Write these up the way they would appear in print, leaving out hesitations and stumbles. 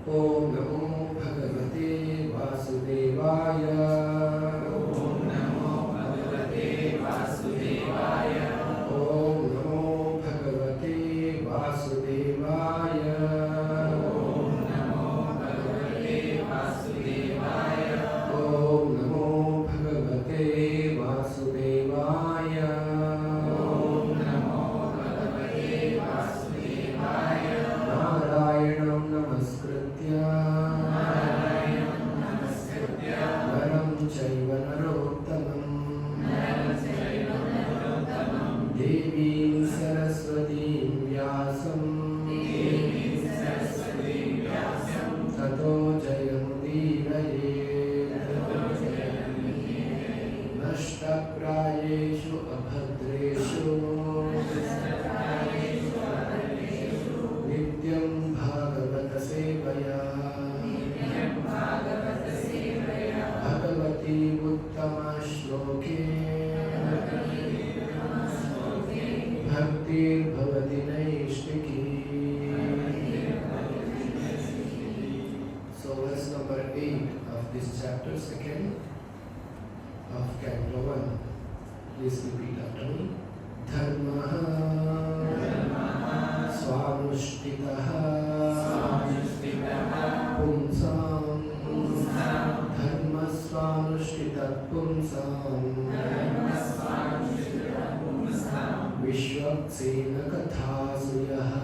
Om Namo Bhagavate Vasudevaya. Om Namo Bhagavate Vasudevaya. Om Namo Bhagavate Vasudevaya. Om Namo Bhagavate Vasudevaya. Om Namo Bhagavate Vasudevaya. Om Namo Bhagavate Vasudevaya. Narayanam Namaskritya Narayanam Namaskritya Naram Chaiva Narottamam Naram Chaiva Narottamam Devim Saraswatim Vyasam Devim Saraswatim Vyasam Tato Jayamudiraye Tato Jayamudiraye Nashtaprayeshu Abhadreshu Nashtaprayeshu Abhadreshu Nityam Bhagavata Sevaya Nityam Bhagavata Sevaya Bhagavati Uttama Shloke Bhaktir Bhavati Naishtiki. So verse number 8 of this chapter, second of Canto 1. Please repeat after me. Dharmaha Swanushthitaha Pumsam Dharma Swanushthita Pumsam Vishwaksena Kathasuyaha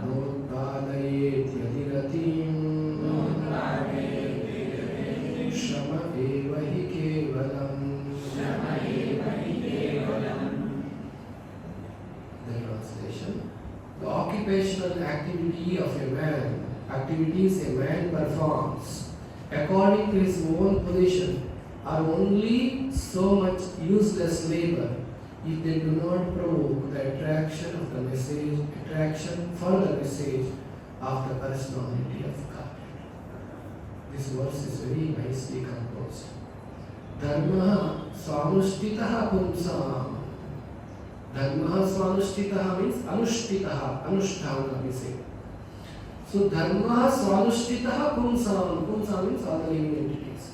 Notpadayet Yadiratim Shama eva hi kevalam. The translation. The occupational activity of a man, activities a man performs according to his own position, are only so much useless labor if they do not provoke the attraction for the message of the personality of God. This verse is very nicely composed. Dharma swanushtitaha pumsam. Dharma swanushtitaha means anushtitaha, anushtana we say. So dharma swanushtitaha pumsam. Pumsam means all the living entities.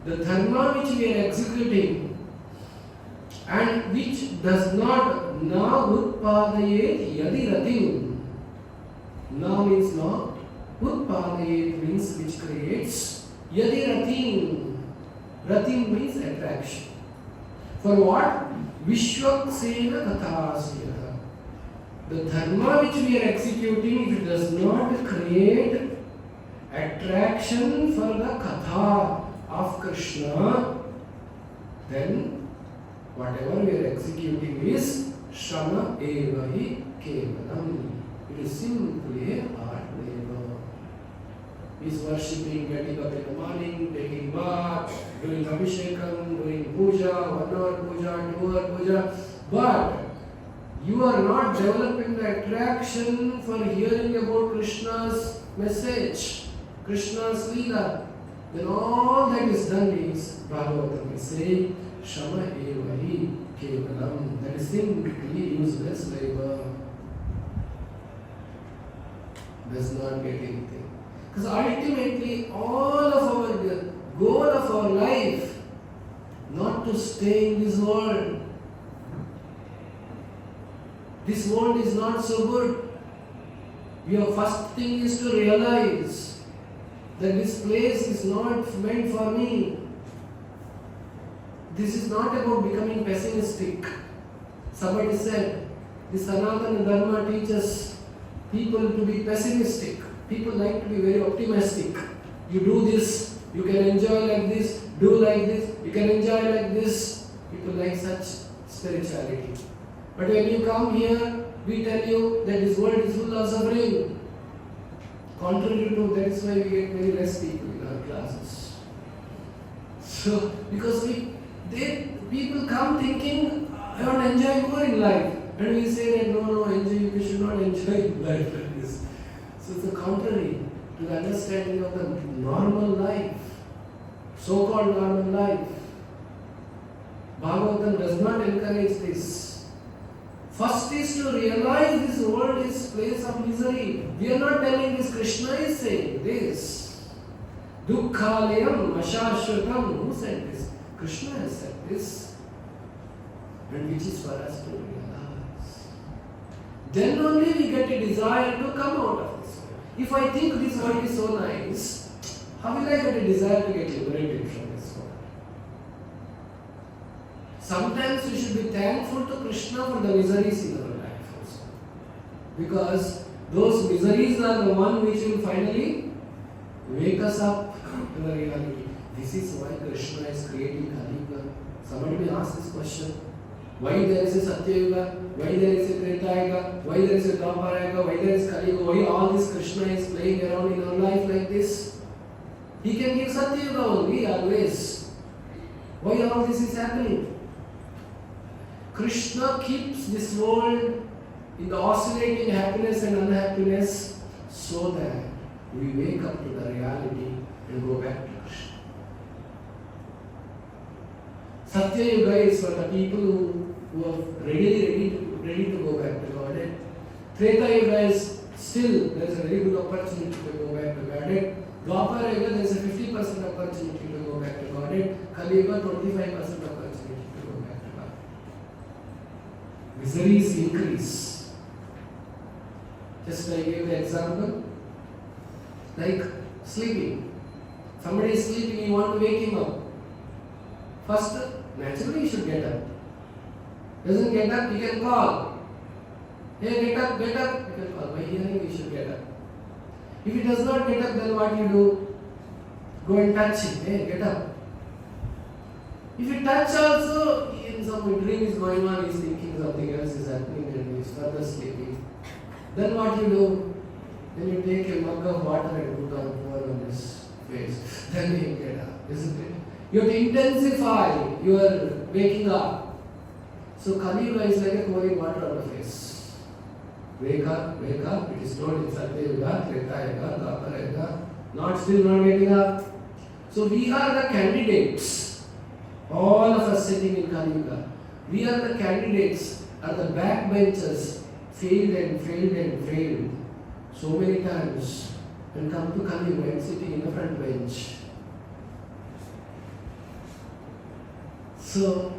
The dharma which we are executing and which does not na utpadayet yadi ratim. Na means not. Utpadayet means which creates. Yadi ratim. Ratim means attraction. For what? Vishwaksena kathasya. The dharma which we are executing, if it does not create attraction for the katha of Krishna, then whatever we are executing is shama eva hi kevalam. It is simply a hard labor. Is worshipping, getting up in the morning, taking bath, doing abhishekam, doing puja, 1 hour puja, 2 hour puja, but you are not developing the attraction for hearing about Krishna's message, Krishna's leela. Then all that is done is, Bhagavatam is saying, Shama eva hi kevalam. That is simply useless labor. Does not get anything. Because ultimately, all of our goal of our life, not to stay in this world. This world is not so good. Your first thing is to realize that this place is not meant for me. This is not about becoming pessimistic. Somebody said, the Sanatana Dharma teaches people to be pessimistic. People like to be very optimistic. You do this, you can enjoy like this, do like this, you can enjoy like this. People like such spirituality. But when you come here, we tell you that this world is full of suffering. Contrary to that is why we get very less people in our classes. So, because people come thinking, I want to enjoy more in life. And we say that no, we should not enjoy life like this. So it's the contrary to the understanding of the normal life, so-called normal life. Bhagavatam does not encourage this. First is to realize this world is place of misery. We are not telling this. Krishna is saying this. Dukkhalayam ashashvatam. Who said this? Krishna has said this. And which is for us to realize. Then only we get a desire to come out of this world. If I think this world is so nice, how will I get a desire to get liberated from this world? Sometimes we should be thankful to Krishna for the miseries in our life also. Because those miseries are the one which will finally wake us up to the reality. This is why Krishna is creating Kali Yuga. Somebody may ask this question. Why there is a Satya Yuga? Why there is a Treta Yuga? Why there is a Dwapara Yuga? Why there is Kali Yuga? Why all this Krishna is playing around in our life like this? He can give Satya Yuga only always. Why all this is happening? Krishna keeps this world in the oscillating happiness and unhappiness so that we wake up to the reality and go back to Krishna. Satya Yuga is for the people who are ready to go back to Godhead. Treta Yuga is still, there is a very good opportunity to go back to Godhead. Dwapara Yuga, there is a 50% opportunity to go back to Godhead. Kali Yuga, 25% opportunity to go back to God. Miseries increase. Just I gave the example, like sleeping. Somebody is sleeping, you want to wake him up. First, naturally he should get up. Doesn't get up, he can call. Hey, get up, get up. You can call. By hearing, he should get up. If he does not get up, then what you do? Go and touch him. Hey, get up. If you touch also, in some dream is going on, he is thinking something else is happening and he is further sleeping. Then what you do? Then you take a mug of water and put on his face. Then he get up, isn't it? You have to intensify your waking up. So Kali Yuga is like a pouring water on the face. Wake up, it is told in Satya Yuga, Treta Yuga, Dwapara Yuga, still not waking up. So we are the candidates, all of us sitting in Kali Yuga. We are the candidates, are the backbenchers, failed so many times, and come to Kali Yuga and sitting in the front bench. So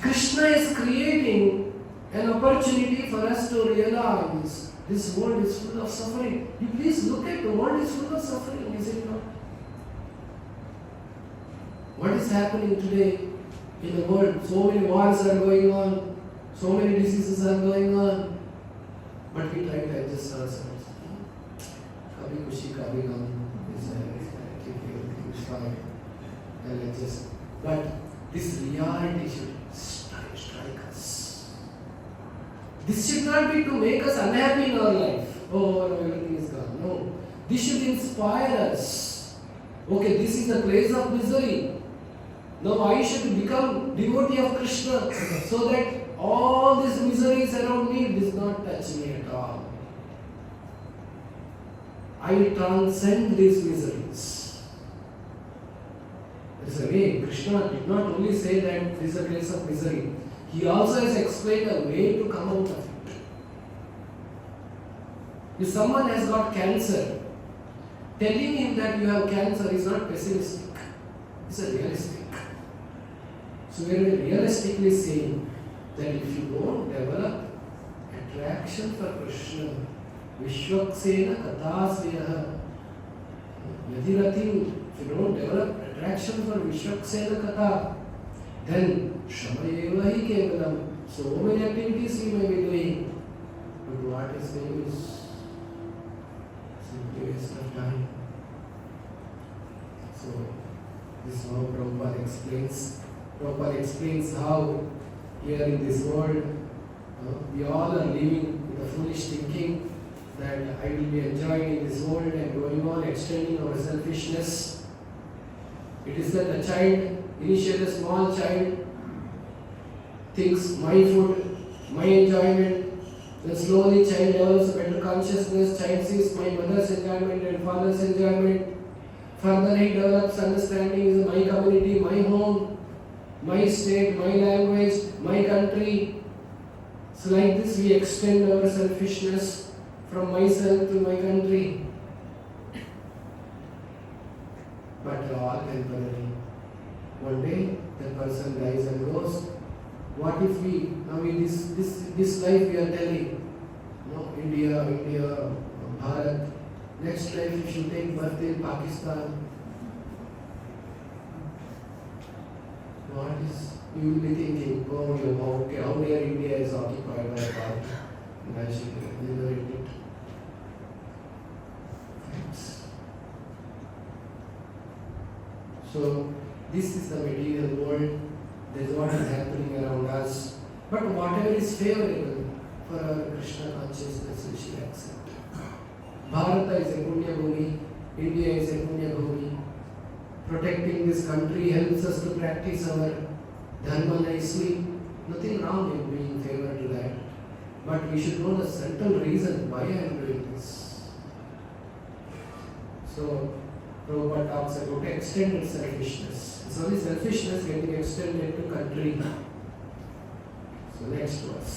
Krishna is creating an opportunity for us to realize this world is full of suffering. You please look at the world is full of suffering, is it not? What is happening today in the world? So many wars are going on, so many diseases are going on, but we try to adjust ourselves. Kabhi khushi, kabhi gham, it's fine, and adjust. But this reality should strike us. This should not be to make us unhappy in our life. Oh, no, everything is gone. No. This should inspire us. Okay, this is the place of misery. Now I should become devotee of Krishna so that all these miseries around me does not touch me at all. I will transcend these miseries. There is a way. Krishna did not only say that this is a place of misery. He also has explained a way to come out of it. If someone has got cancer, telling him that you have cancer is not pessimistic. It's a realistic. So we are realistically saying that if you don't develop attraction for Krishna, Vishwaksena Kathasviyaha, Yadiratim, if you don't develop attraction for Vishwaksena Katha, then Shamayeva hi kevalam. So many activities we may be doing, but what is doing is simply waste of time. So this is how Prabhupada explains. Prabhupada explains how here in this world we all are living with a foolish thinking that I will be enjoying in this world and going on extending our selfishness. It is that the child, initially a small child, thinks my food, my enjoyment, then slowly child develops better consciousness, child sees my mother's enjoyment and father's enjoyment. Further he develops understanding is my community, my home, my state, my language, my country. So like this we extend our selfishness from myself to my country. But all temporary. One day the person dies and goes. What if we, now in this life we are telling, no, India, Bharat, next life if you take birth in Pakistan, what is, you will be thinking, oh, okay, how dare India is occupied by Bharat, and I should liberate it. Thanks. So, this is the material world. That is what is happening around us. But whatever is favorable for our Krishna consciousness, we should accept. Bharata is a Punya Bhumi, India is a Punya Bhumi. Protecting this country helps us to practice our dharma nicely. Nothing wrong in being favored to that. But we should know the central reason why I am doing this. So, Prabhupada talks about extended selfishness. It's only selfishness getting extended to country. So next verse.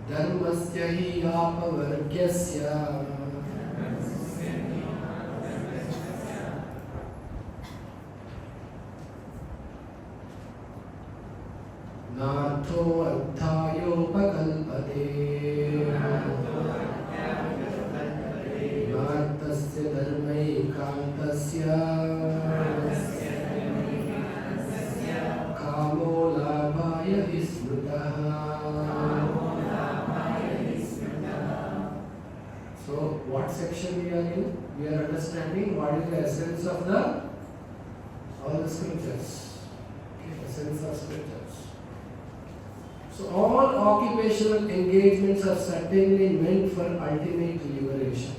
Dharmasya hi apavargyasya natho adhayopakalpate Bhartasya dharmaikantasya kamo labhaya vismrutaha. So what section we are in? We are understanding what is the essence of all the scriptures. Okay, essence of scriptures. So all occupational engagements are certainly meant for ultimate liberation.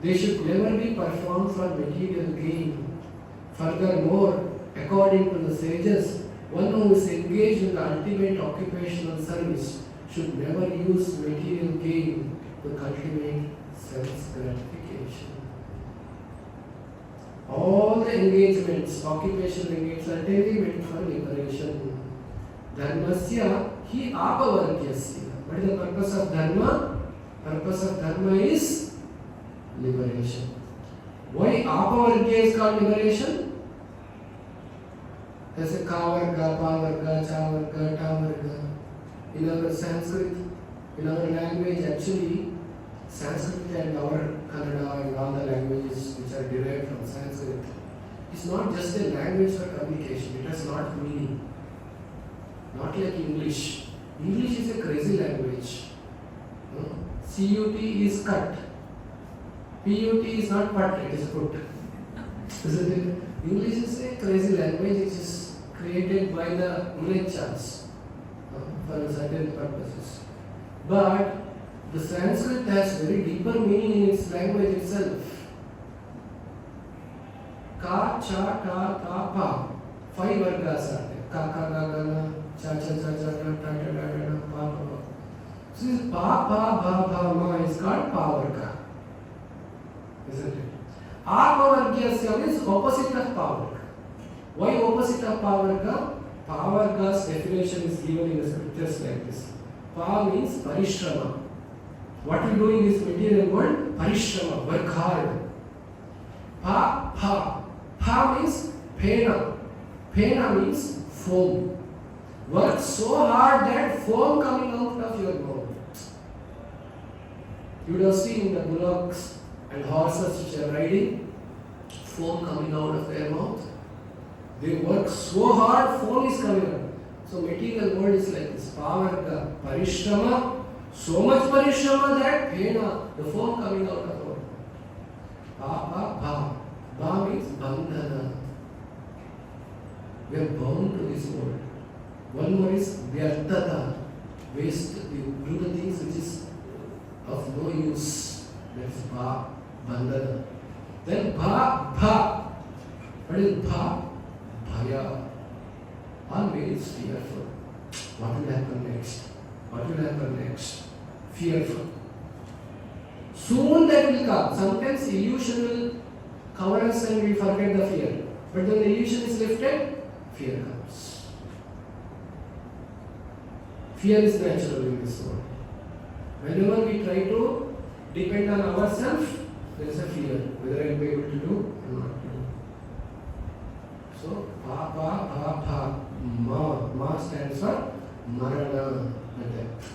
They should never be performed for material gain. Furthermore, according to the sages, one who is engaged in the ultimate occupational service should never use material gain to cultivate self-gratification. All the engagements, occupational engagements, are daily meant for liberation. Dharmasya hi apavargyasya. What is the purpose of dharma? Purpose of dharma is liberation. Why apavargya is called liberation? There's a kavarga, pavarga, chavarga, tavarga. In our Sanskrit, in our language, actually, Sanskrit and our Kannada and all the languages which are derived from Sanskrit, it's not just a language for communication. It has a lot of meaning. Not like English. English is a crazy language. CUT is cut. PUT is not put, it is put. Isn't it? English is a crazy language which is created by the Mlechas for certain purposes. But the Sanskrit has very deeper meaning in its language itself. Ka, cha, ta, ta, pa. 5 vargas are there. Ka, ka, ga, ga, na, cha, cha, cha, cha, ta, ta, ta, ta, ta, pa, pa, pa. So this pa, pa, ba, ba, ma is called pavarga. Isn't it? Apavargyasya is opposite of pavarga. Why opposite of pavarga? Pavarga's definition is given in the scriptures like this. Pa means parishrama. What we do in this material world? Parishrama, work hard. Pa, pa. Pa means pena. Pena means foam. Work so hard that foam coming out of your mouth. You would have seen the bullocks and horses which are riding, foam coming out of their mouth. They work so hard, foam is coming out. So material world is like this. Pavarga, parishrama, so much parishrama that pena, the foam coming out of our mouth. Pa, pa, pa. Ba means bandhana. We are bound to this world. One more is vyartata, waste. We do the things which is of no use. That's ba, bandhana. Then bha, bha. What is bha? Bhaya. Always fearful. What will happen next? What will happen next? Fearful. Soon that will come. Sometimes illusion will cover us and we forget the fear. But when the illusion is lifted, fear comes. Fear is natural in this world. Whenever we try to depend on ourselves, there is a fear whether I will be able to do or not to do. So, pa, pa, pa, pa, ma. Ma stands for marana, death.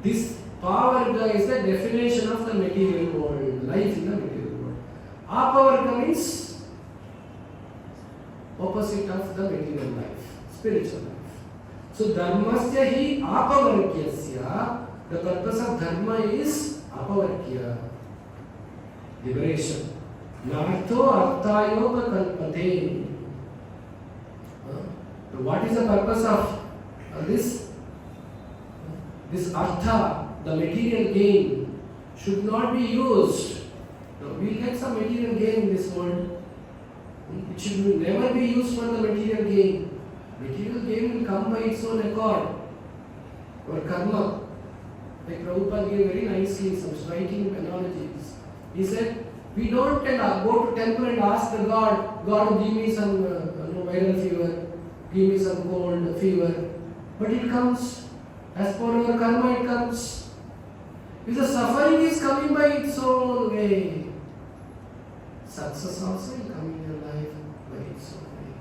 This pavarga is the definition of the material world, life in the material world. Apavarga means opposite of the material life, spiritual life. So dharmasya hi apavargyasya. The purpose of dharma is apavargya, liberation. Nartho arthayopakalpate. What is the purpose of this? This artha, the material gain, should not be used. Now, we will get some material gain in this world. It should never be used for the material gain. Material gain will come by its own accord. Our karma. Like Prabhupada gave very nicely some striking analogies. He said, we don't go to temple and ask the God give me some viral fever, give me some cold fever. But it comes. As per our karma, it comes. If the suffering is coming by its own way, success also will come in your life by its own way.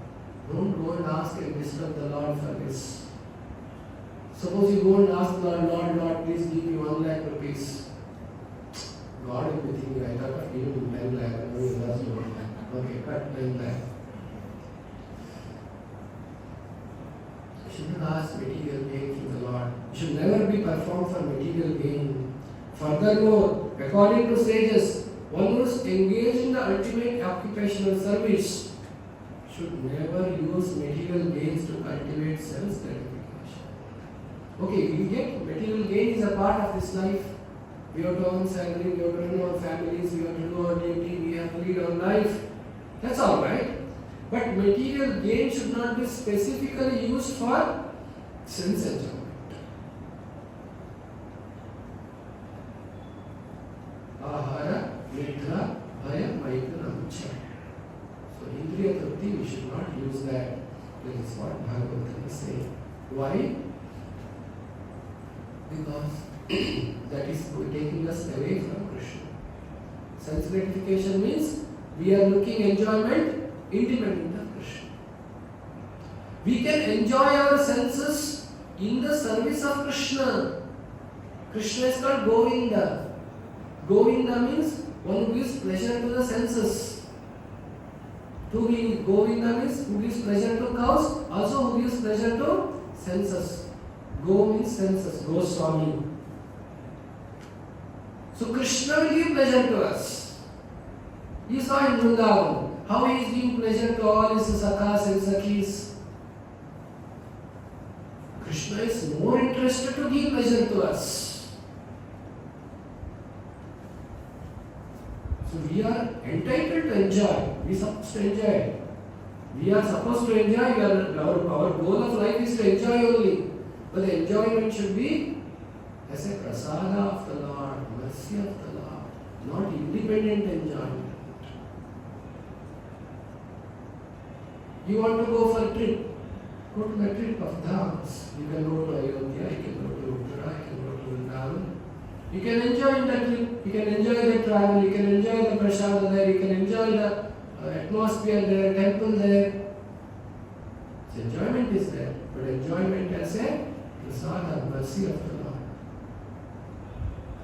Don't go and ask and disturb the Lord for this. Suppose you go and ask the Lord, please give me 1 lakh rupees. God will be thinking, I thought of giving him 10 lakh. No, he doesn't want that. Okay, cut 10 lakh. You should not ask material gain from the Lord. You should never be performed for material gain. Furthermore, according to sages, one who is engaged in the ultimate occupational service should never use material gains to cultivate self-gratification. Okay, we get material gain is a part of this life. We have to earn salary, we have to run our families, we have to do our duty, we have to lead our life. That's all right. But material gain should not be specifically used for sense enjoyment. Ahara, nidra, bhaya, maitanamcha. So, indriya tripti, we should not use that. That is what Bhagavatam is saying. Why? Because that is taking us away from Krishna. Sense gratification means we are looking enjoyment independent of Krishna. We can enjoy our senses in the service of Krishna. Krishna is called Govinda. Govinda means one who gives pleasure to the senses. Govinda means who gives pleasure to cows, also who gives pleasure to senses. Go means senses, Goswami. So Krishna will give pleasure to us. You saw in Vrindavan how he is giving pleasure to all his sakhas and sakhis. Krishna is more interested to give pleasure to us. So we are entitled to enjoy. We are supposed to enjoy. We are supposed to enjoy. Our goal of life is to enjoy only. But the enjoyment should be as a prasada of the Lord, mercy of the Lord, not independent enjoyment. You want to go for a trip, go to the trip of dhams. You can go to Ayodhya, you can go to Uttara, you can go to Vrindavan. You can enjoy that trip, you can enjoy the travel, you can enjoy the prasada there, you can enjoy the atmosphere there, temple there. So enjoyment is there, but enjoyment as a prasada, mercy of the Lord.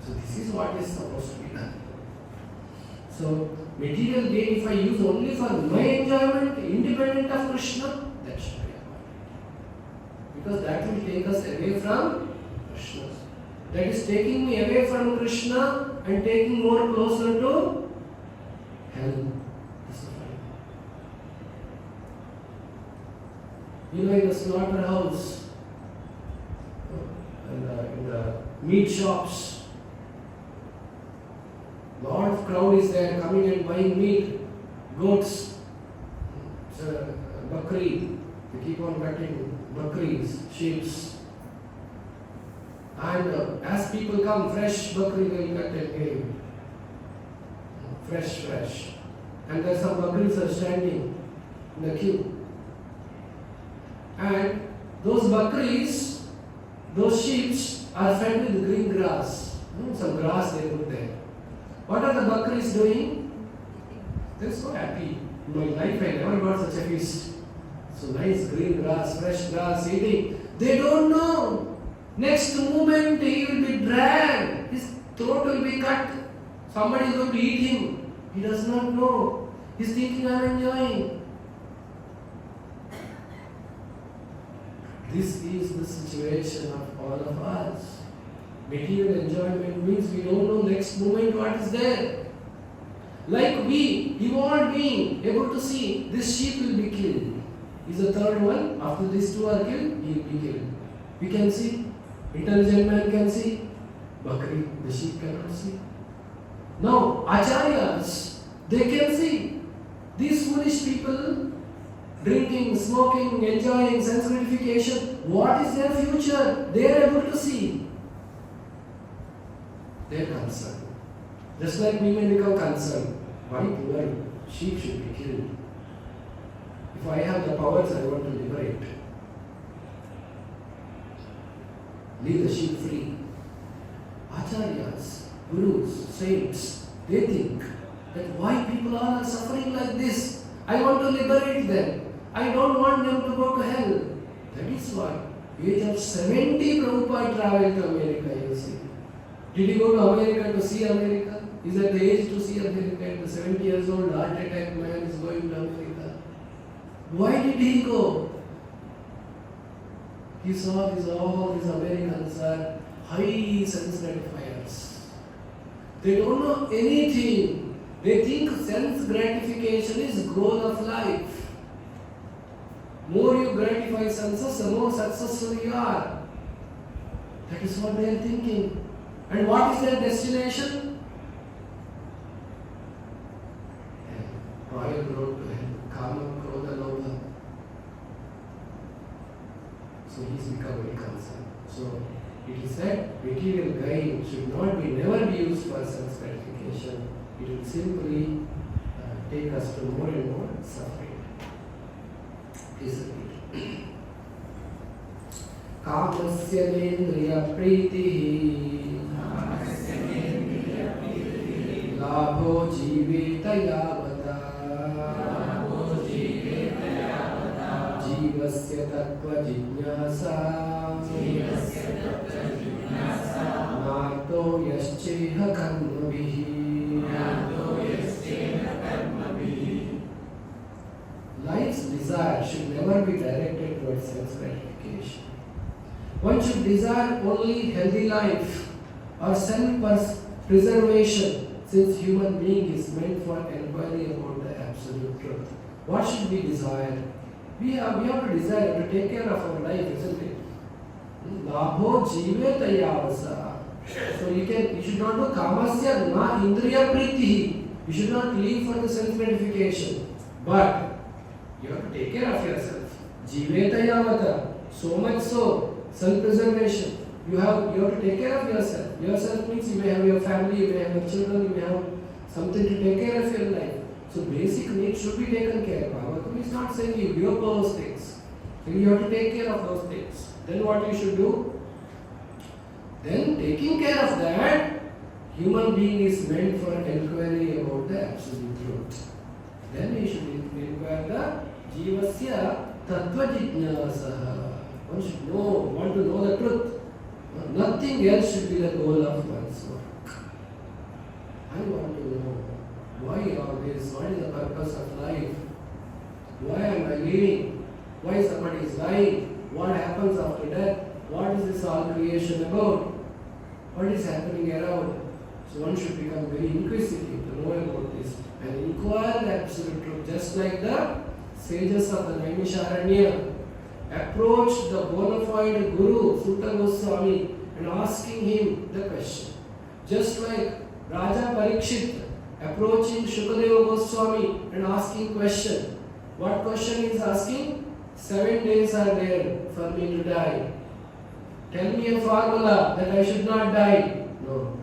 So this is what is supposed to be done. So material gain, if I use only for my enjoyment, independent of Krishna, that should be avoided. Because that will take us away from Krishna. That is taking me away from Krishna and taking more closer to hell. You know, in the slaughterhouse, in the meat shops, lot of crowd is there coming and buying meat, goats, bakri. They keep on cutting bakris, sheep. And as people come, fresh bakri they will cut and give. Fresh. And there are some bakris are standing in the queue. And those bakris, those sheep are fed with green grass. Some grass they put there. What are the Bakris doing? They're so happy. In my life I never got such a feast. So nice green grass, fresh grass, eating. They don't know. Next moment he will be dragged. His throat will be cut. Somebody is going to eat him. He does not know. He's thinking, I'm enjoying. This is the situation of all of us. Material enjoyment means we don't know next moment what is there. Like we evolved being able to see this sheep will be killed. Is the third one. After these two are killed, he will be killed. We can see. Intelligent man can see. Bakri, the sheep cannot see. Now, acharyas, they can see. These foolish people, drinking, smoking, enjoying sense gratification, what is their future? They are able to see. They are concerned. Just like we may become concerned. Why poor sheep should be killed? If I have the powers, I want to liberate. Leave the sheep free. Acharyas, gurus, saints, they think that why people are suffering like this? I want to liberate them. I don't want them to go to hell. That is why, age of 70, Prabhupada traveled to America, you see. Did he go to America to see America? Is at the age to see America? At the 70 years old, heart attack man is going to America. Why did he go? He saw all these Americans are high sense gratifiers. They don't know anything. They think sense gratification is goal of life. More you gratify senses, the more successful you are. That is what they are thinking. And what is their destination? Royal road to hell. Kama, Krodha, Lobha. So he is become very concerned. So it is said material gain should never be used for sense gratification. It will simply take us to more and more suffering. Please repeat. Kamasya nendriya pritihi labho jiveta yavata jivasya tattva jignasa narto yasceha karmabihi. Life's desire should never be directed towards sense gratification. One should desire only healthy life or self-preservation, since human being is meant for inquiry about the absolute truth. What should we desire? We have to desire to take care of our life, isn't it? Labho jiveta yavasa. So you should not do kamasya na indriya pritihi. You should not live for the self gratification. But you have to take care of yourself. Jiveta yavata. So much so, self-preservation. You have to take care of yourself. Yourself means you may have your family, you may have your children, you may have something to take care of your life. So basic needs should be taken care of. Bhagavatam is not saying you give up those things. You have to take care of those things. Then what you should do? Then taking care of that, human being is meant for inquiry about the absolute truth. Then we should inquire the jivasya tattva jijnasa. One should want to know the truth. Nothing else should be the goal of one's work. I want to know why all this, what is the purpose of life? Why am I living? Why somebody is dying? What happens after death? What is this all creation about? What is happening around? So one should become very inquisitive to know about this and inquire the absolute truth, just like the sages of the Naimisharanya approached the bona fide Guru, Sutta Goswami, and asking him the question. Just like Raja Parikshit approaching Shukadeva Goswami and asking question. What question he is asking? 7 days are there for me to die. Tell me a formula that I should not die. No.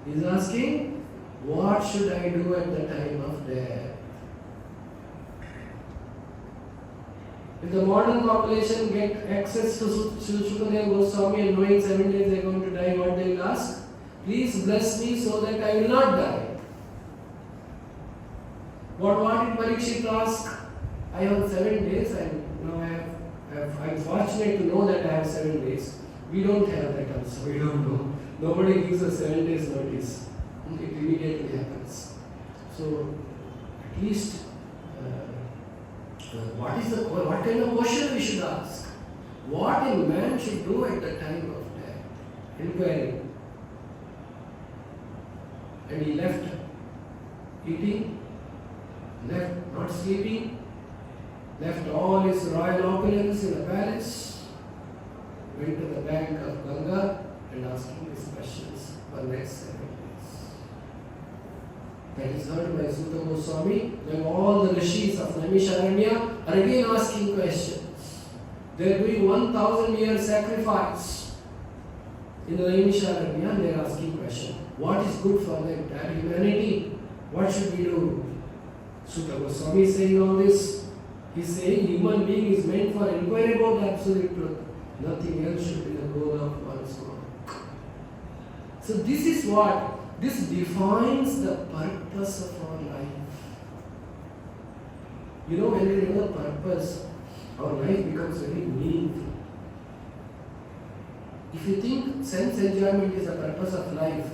He is asking, what should I do at the time of death? If the modern population get access to Shukadeva Goswami and knowing 7 days they are going to die, what they will ask? Please bless me so that I will not die. What did Parikshit ask? I have 7 days and now I'm fortunate to know that I have 7 days. We don't have that also. We don't know. Nobody gives us 7 days notice. It immediately happens. So at least what kind of question we should ask? What a man should do at the time of death? Inquiry. And he left eating, left not sleeping, left all his royal opulence in the palace, went to the bank of Ganga and asked him these questions for next 7 days. That is heard by Sutta Goswami. Then all the rishis of Naimisharanya are again asking questions. They are doing 1,000 year sacrifice in the Naimisharanya and they are asking questions. What is good for the entire humanity? What should we do? Sutta Goswami is saying all this. He is saying human being is meant for inquiry about absolute truth. Nothing else should be the goal of one's work. So this is what? This defines the purpose of our life. You know, when we know the purpose, our life becomes very meaningful. If you think sense enjoyment is the purpose of life,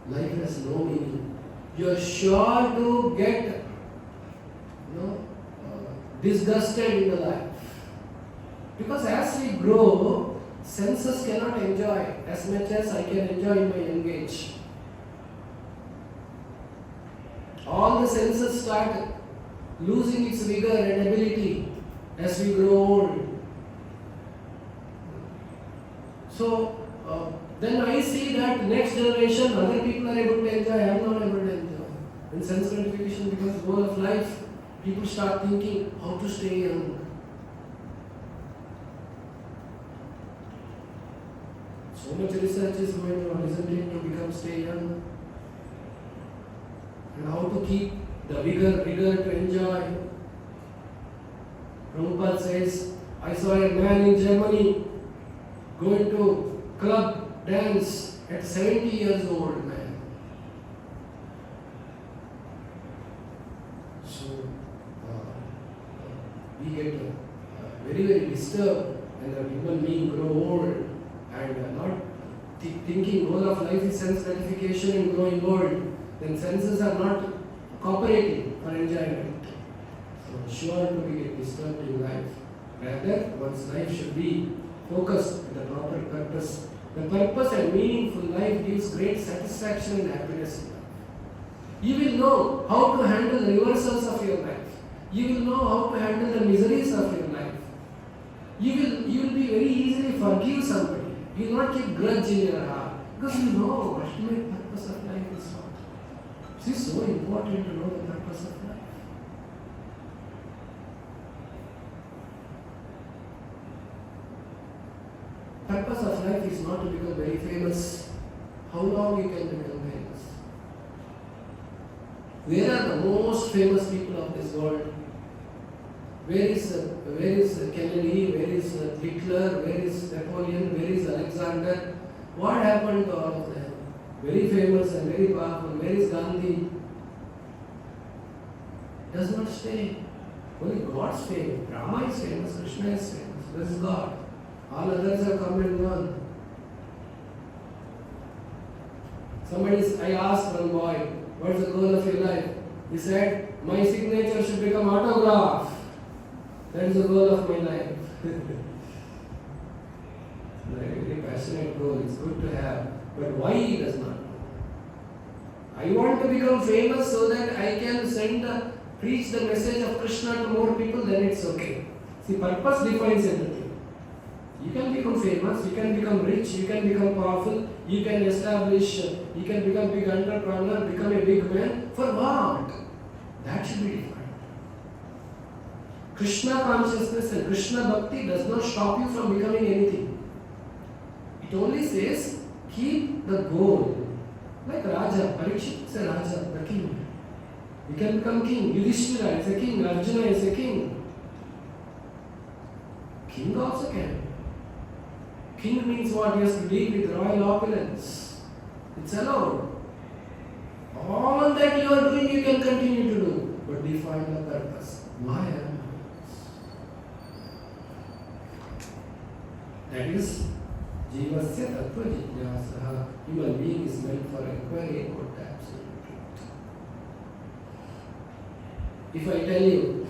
life has no meaning. You are sure to get disgusted in the life. Because as we grow, senses cannot enjoy as much as I can enjoy in my young age. All the senses start losing its vigor and ability as we grow old. So, then I see that next generation, other people are able to enjoy, I am not able to enjoy. And sense gratification becomes the goal of life. People start thinking how to stay young. So much research is going on, isn't it, to stay young? And how to keep the vigor to enjoy. Prabhupada says, I saw a man in Germany going to club dance at 70 years old, man. So we get very, very disturbed and the human being grow old and not thinking whole of life is sense gratification and growing old. Then senses are not cooperating for enjoyment. So sure to be disturbed in life. Rather, one's life should be focused with the proper purpose. The purpose and meaningful life gives great satisfaction and happiness in life. You will know how to handle the reversals of your life. You will know how to handle the miseries of your life. You will be very easily forgive somebody. You will not keep grudge in your heart. Because you know ultimate purpose of life is what. It is so important to know the purpose of life. Purpose of life is not to become very famous. How long you can become famous? Where are the most famous people of this world? Where is Kennedy? Where is Hitler? Where is Napoleon? Where is Alexander? What happened to all of them? Very famous and very powerful. Where is Gandhi? Does not stay. Only God's fame. Rama is famous, Krishna is famous. This is God. All others have come and gone. I asked one boy, what's the goal of your life? He said, my signature should become autograph. That is the goal of my life. Very passionate goal. It's good to have. But why he does not know. I want to become famous so that I can preach the message of Krishna to more people, then it's okay. See, purpose defines everything. You can become famous, you can become rich, you can become powerful, you can establish, you can become big entrepreneur, become a big man. For what? That should be defined. Krishna consciousness and Krishna bhakti does not stop you from becoming anything. It only says, keep the goal. Like Raja, Parikshit is a Raja, the king. You can become king. Yudhishthira is a king, Arjuna is a king. King also can. King means what? He has to deal with royal opulence. It's allowed. All that you are doing, you can continue to do. But define the purpose. Why am I? That is Jivasya Tattva Jijnasa. Human being is meant for inquiry about the absolute truth. If I tell you,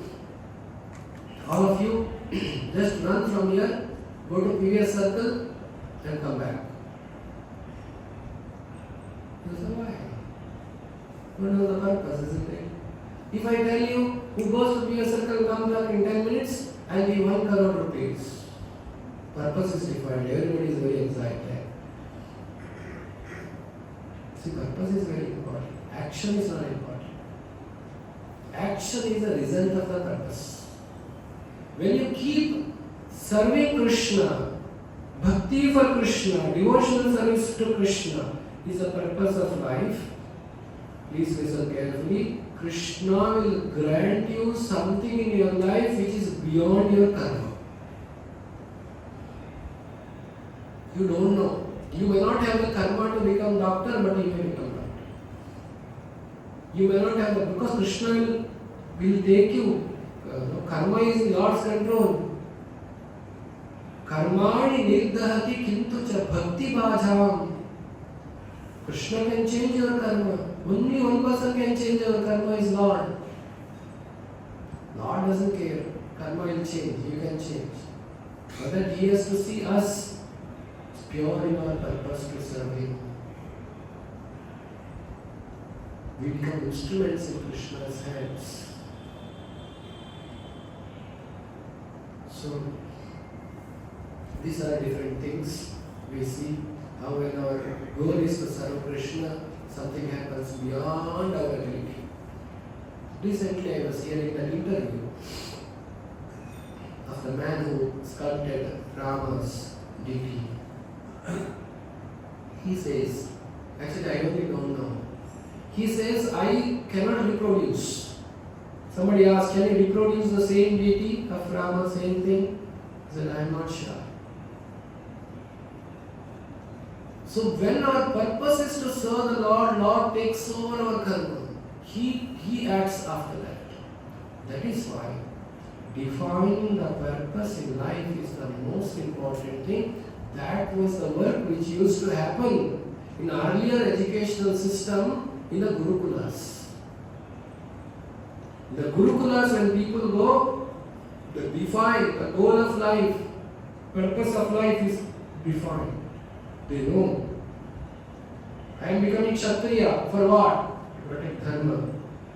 all of you, just run from here, go to previous circle, and come back. You say, why? You know the purpose, isn't it? If I tell you, who goes to previous circle, come back in 10 minutes, I'll give 1 crore rupees. Purpose is defined. Everybody is very excited. See, purpose is very important. Action is not important. Action is the result of the purpose. When you keep serving Krishna, bhakti for Krishna, devotional service to Krishna is the purpose of life. Please listen carefully. Krishna will grant you something in your life which is beyond your karma. You don't know. You may not have the karma to become doctor, but you may become doctor. You may not have the, because Krishna will take you. Karma is in Lord's control. Karmani nirdahati kintu cha bhakti bhajam. Krishna can change your karma. Only one person can change your karma is Lord. Lord doesn't care. Karma will change. You can change. But that He has to see us pure in our purpose to serve Him. We become instruments in Krishna's hands. So, these are different things. We see how when our goal is to serve Krishna, something happens beyond our ability. Recently I was hearing an interview of the man who sculpted Rama's deity. He says, actually I really don't know. He says, I cannot reproduce. Somebody asked, can you reproduce the same deity of Rama, same thing? He said, I am not sure. So when our purpose is to serve the Lord, Lord takes over our karma. He acts after that. That is why defining the purpose in life is the most important thing. That was the work which used to happen in earlier educational system in the Gurukulas. In the Gurukulas, when people go, they define the goal of life, purpose of life is defined. They know. I am becoming Kshatriya for what? To protect Dharma.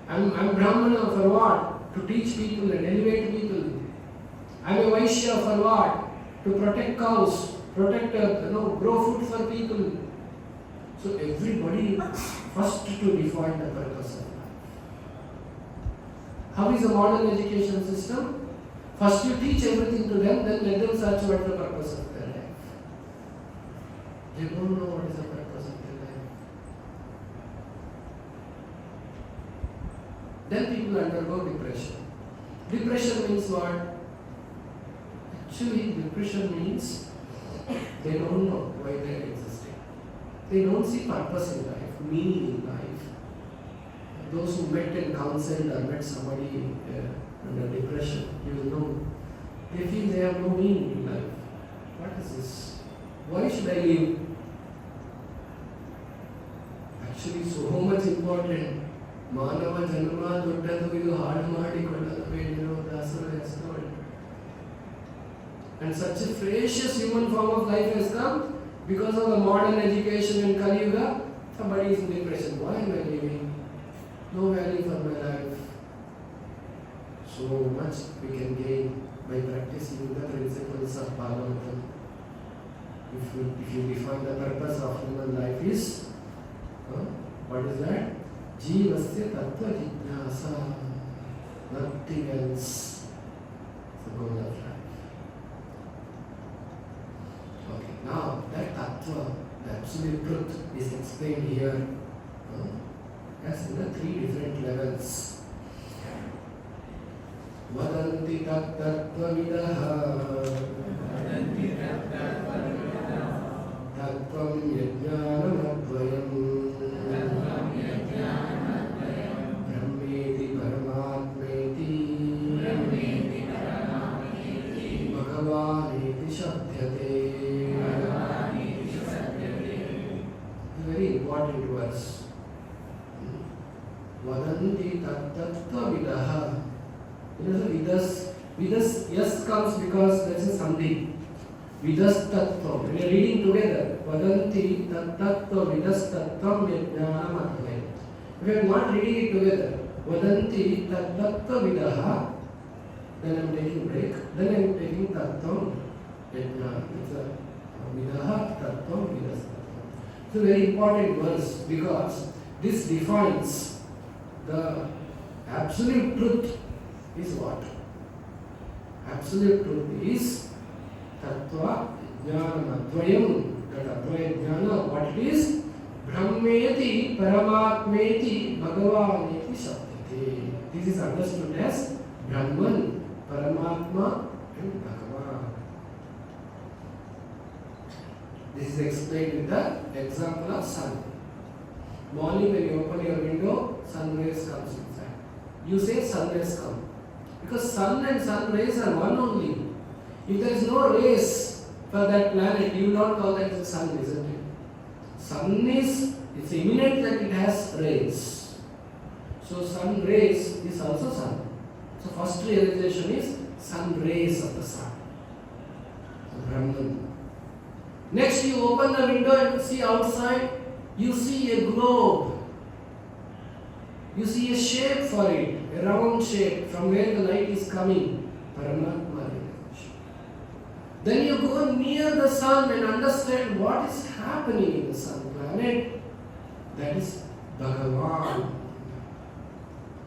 I am Brahmana for what? To teach people and elevate people. I am a Vaishya for what? To protect cows, protect, grow food for people. So everybody first to define the purpose of life. How is the modern education system? First you teach everything to them, then let them search what the purpose of their life. They don't know what is the purpose of their life. Then people undergo depression. Depression means what? Actually, depression means they don't know why they are existing. They don't see purpose in life, meaning in life. Those who met and counseled or met somebody under depression, you will know, they feel they have no meaning in life. What is this? Why should I live? Actually, so much important. Manava janma dottadu idu haadu maadikodallu Dasara has told. And such a precious human form of life has come because of the modern education in Kali Yuga. Somebody is in depression. Why am I living? No value for my life. So much we can gain by practicing the principles of Bhagavatam. If you define the purpose of human life is, what is that? Jivasya tattva jijnasa. Nothing else. It's the goal of life. Okay, now that tattva, the absolute truth, is explained here as in the 3 different levels. Vadanti tattva vidaha तत्त्वं यज्ञानमद्वयम् ब्रह्मेति परमात्मेति भगवानेति शब्दते. Very important verse. Vadanti tattvavidaha. Vidas, yes comes because there is something. Vidas tattvam. We are reading together. Vadanti tattvavidas tattvam yajnanam advayam. We are not reading it together. Vadanti tattvavidaha. Then I am taking break. Then I am taking tattvam yajnanam. It's a vidaha tattvam vidas. It's a very important verse because this defines the absolute truth is what? Absolute truth is tattva jnana advayam. That advaya jnana, what it is? Brahmeti paramatmeti bhagavaneti shabdate. This is understood as Brahman, Paramatma and Bhagavan. This is explained with the example of sun. Morning when you open your window, sun rays comes inside. You say sun rays come. Because sun and sun rays are one only. If there is no rays for that planet, you don't call that the sun, isn't it? Sun is, it's imminent that it has rays. So sun rays is also sun. So first realization is sun rays of the sun. So Brahman. Next you open the window and see outside, you see a globe. You see a shape for it, a round shape from where the light is coming. Paramatma realization. Then you go near the sun and understand what is happening in the sun planet. That is Bhagavan.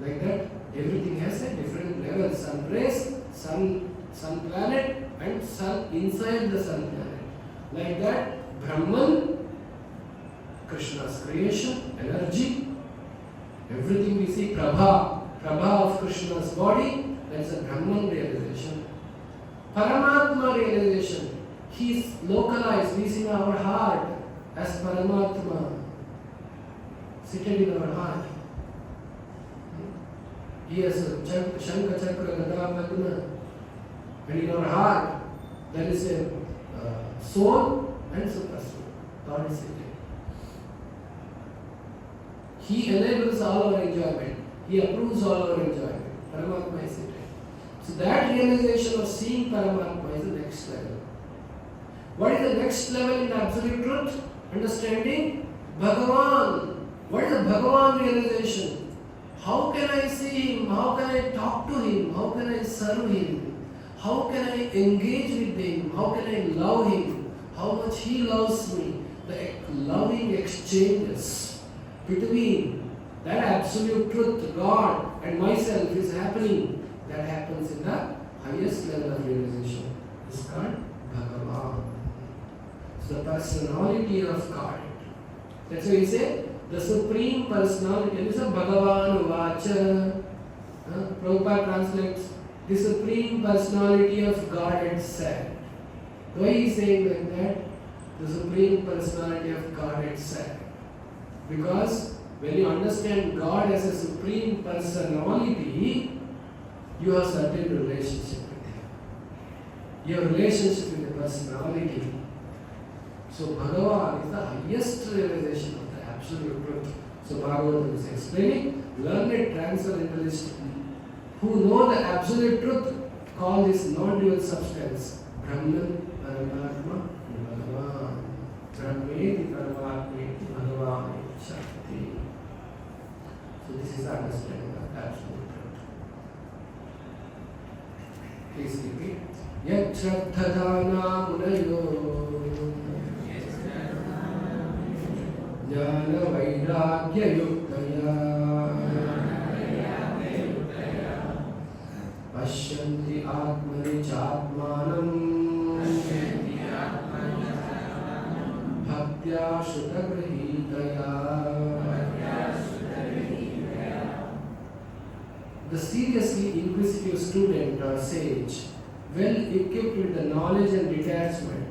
Like that, everything has a different level. Sun rays, sun planet and sun inside the sun planet. Like that, Brahman, Krishna's creation, energy, everything we see, Prabha of Krishna's body, that's a Brahman realization. Paramatma realization, he is localized, he is in our heart as Paramatma, seated in our heart. He has a Shankha Chakra Gada Padma, and in our heart there is a soul and super soul. God is seated. He enables all our enjoyment. He approves all our enjoyment. Paramatma is seated. So that realization of seeing Paramatma is the next level. What is the next level in the absolute truth? Understanding Bhagavan. What is the Bhagavan realization? How can I see him? How can I talk to him? How can I serve him? How can I engage with him? How can I love him? How much he loves me? The loving exchanges between that absolute truth, God and myself is happening. That happens in the highest level of realization. It's called Bhagavan. It's the personality of God. That's why we say the supreme personality. And it's a Bhagavan Vacha. Prabhupada translates the supreme personality of God had said. Why is he saying like that? The supreme personality of God had said. Because when you understand God as a supreme personality, you have certain relationship with him. Your relationship with the personality. So Bhagavan is the highest realization of the absolute truth. So Bhagavatam is explaining, learned transcendentalists who know the absolute truth call this non-dual substance Brahman, Paramatma, Bhagavan. Brahmeti, Paramatmeti, Bhagavan, Shakti. So this is the understanding of absolute truth. Please repeat. Yat Shraddhadana Munayo Jnana Vairagya Yuktaya Pashyanti Atmani Chatmanam Bhaktya Shuddhagrahitaya. The seriously inquisitive student or sage well equipped with the knowledge and detachment,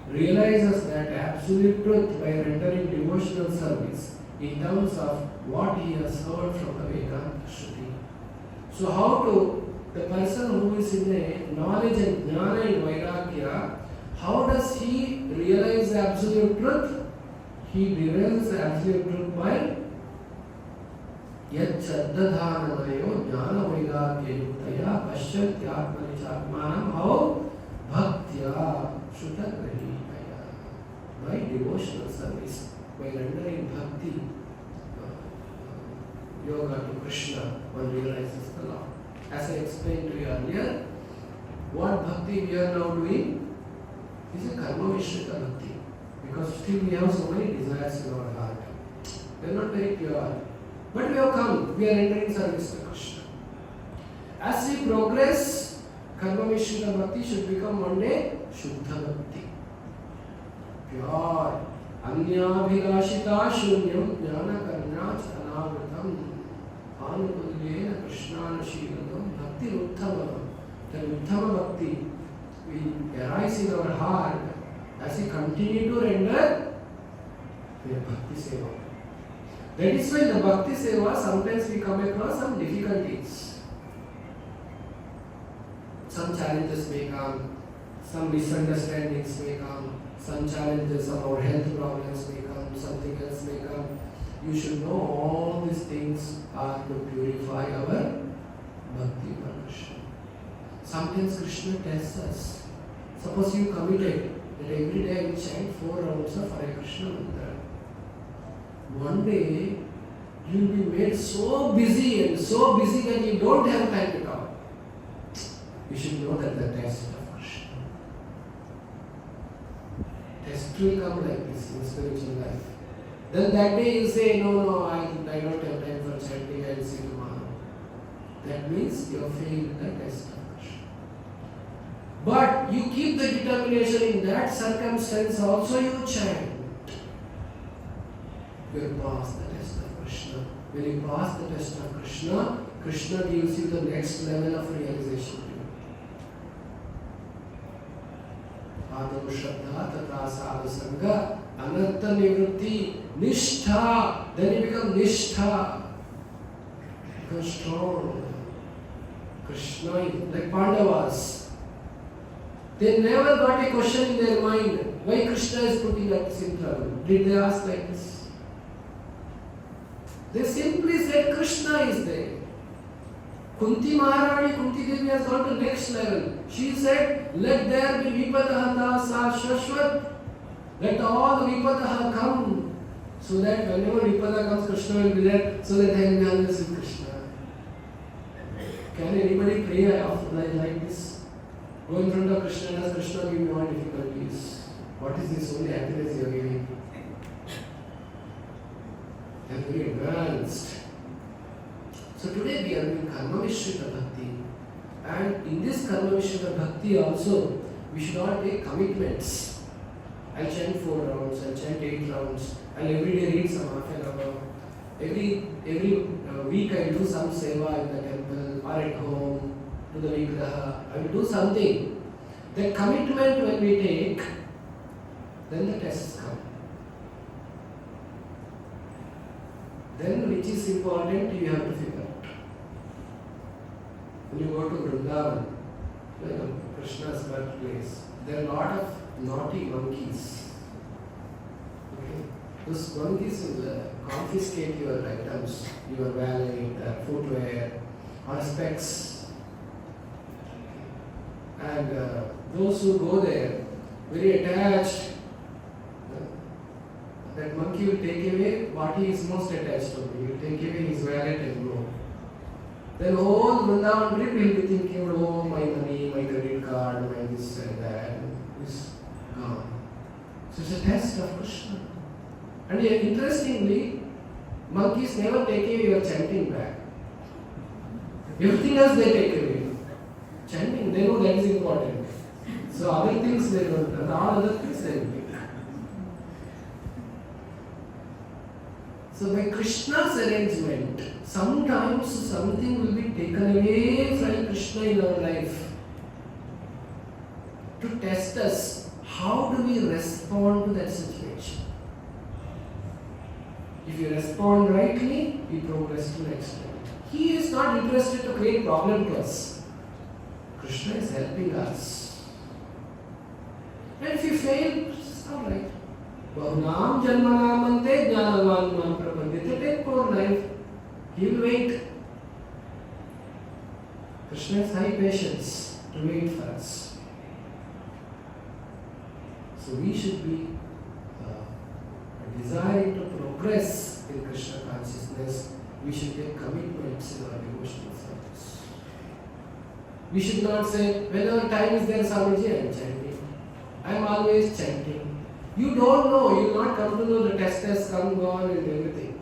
realizes that absolute truth by rendering devotional service in terms of what he has heard from the Vedanta Shruti. So how to, the person who is in a knowledge and jnana and vairagya, how does he realize the absolute truth? He realizes the absolute truth by yat chaddadhanamayo jnana vairagya yuktaya paschatyatmanichakmanam how bhaktya shutagrahitaya, by devotional service, by rendering bhakti yoga to Krishna, one realizes the Lord. As I explained to you earlier, what bhakti we are now doing is a karma vishrita bhakti, because still we have so many desires in our heart. They are not very pure. But we have come, we are rendering service to Krishna. As we progress, karma vishrita bhakti should become one day shuddha bhakti. Pure. Anyabhilashita shunyam jnana karnach anavritam anukulyena krishnanashiratam bhakti uttama. The uttama bhakti will arise in our heart as we continue to render the bhakti seva. That is why the bhakti seva, sometimes we come across some difficulties. Some challenges may come, some misunderstandings may come, some challenges, some our health problems may come, something else may come. You should know all these things are to purify our bhakti Krishna. Sometimes Krishna tests us. Suppose you committed that every day you chant 4 rounds of Hare Krishna mantra. One day you will be made so busy that you don't have time to talk. You should know that the test of Krishna. Test will come like this in spiritual life. Then that day you say, no, I don't have time for chanting, I will see tomorrow. That means you have failed the test of Krishna. But you keep the determination in that circumstance also you chant. You will pass the test of Krishna. When you pass the test of Krishna, Krishna gives you the next level of realization. Ado Shraddha Tata Sadhu Sangha Anartha Nivritti Nishtha. Then you become Nishtha. Become strong. Krishna, like Pandavas. They never got a question in their mind. Why Krishna is putting us in trouble? Did they ask like this? They simply said Krishna is there. Kunti Maharani, Kunti Devi has gone to next level. She said, let there be Vipadaha Dasa Shashvat. Let all the Vipadaha come. So that whenever Vipada comes, Krishna will be there. So that I will always with Krishna. Can anybody pray like this? Go in front of Krishna and ask Krishna, give me all difficulties. What is this only happiness you are giving? They are very advanced. So today we are doing Karma Vishrita Bhakti. And in this Karma Vishrita Bhakti also, we should not take commitments. I'll chant 4 rounds, I'll chant 8 rounds, I'll every day read some half an hour. Every week I will do some seva in the temple or at home, to the Vigraha. I will do something. The commitment when we take, then the tests come. Then which is important you have to figure out. When you go to Vrindavan, Krishna's birthplace, there are a lot of naughty monkeys. Okay? Those monkeys will confiscate your items, your wallet, footwear, or specs. And those who go there, very attached, that monkey will take away what he is most attached to. He will take away his wallet and go. Then whole Vrindavan trip will be thinking, oh, my money, my credit card, my this and that is gone. So it's a test of Krishna. And interestingly, monkeys never take away your chanting bag. Everything else they take away. Chanting, they know that is important. So other things they don't, and all other things they will take. So by Krishna's arrangement, sometimes something will be taken away from Krishna in our life. to test us. How do we respond to that situation? If you respond rightly, we progress to next level. He is not interested to create problem to us. Krishna is helping us. And if you fail, it's all right. Bahunam janmanamante jnanavan mam prabandhite. Take more life. He will wait. Krishna has high patience to wait for us. So we should be desiring to progress in Krishna consciousness. We should take commitments in our devotional service. We should not say, whenever time is there, Swamiji, I am chanting. I am always chanting. You don't know, you will not come to know the test has come, gone and everything.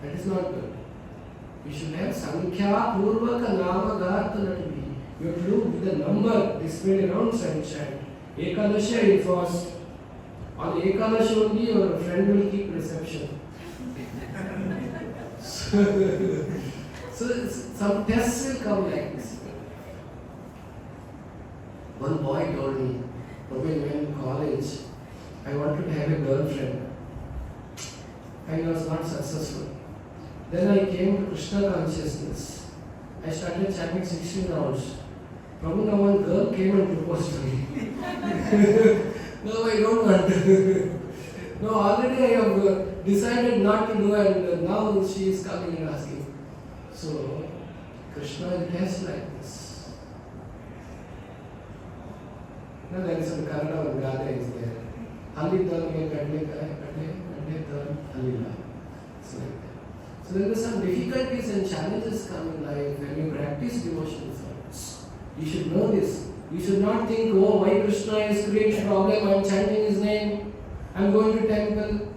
That is not good. We should have Sankhya Purvaka Nama Gartha Natvi. You have to do with the number displayed around and chant. Ekadasha is first. On Ekadashi only your friend will keep reception. So some tests will come like this. One boy told me, when we were in college, I wanted to have a girlfriend. I was not successful. Then I came to Krishna consciousness. I started chanting 16 rounds. Prabhu, now one girl came and proposed to me. No, I don't want. No, already I have decided not to do, and now she is coming and asking. So, Krishna will test like this. Now there is some Kannada and Gada is there. Halli dal mein kadle ka hai, kadle dal halli la. It's like that. So there are some difficulties and challenges come in life when you practice devotional service. You should know this. You should not think, oh, why Krishna is creating a problem, I am chanting his name, I am going to temple.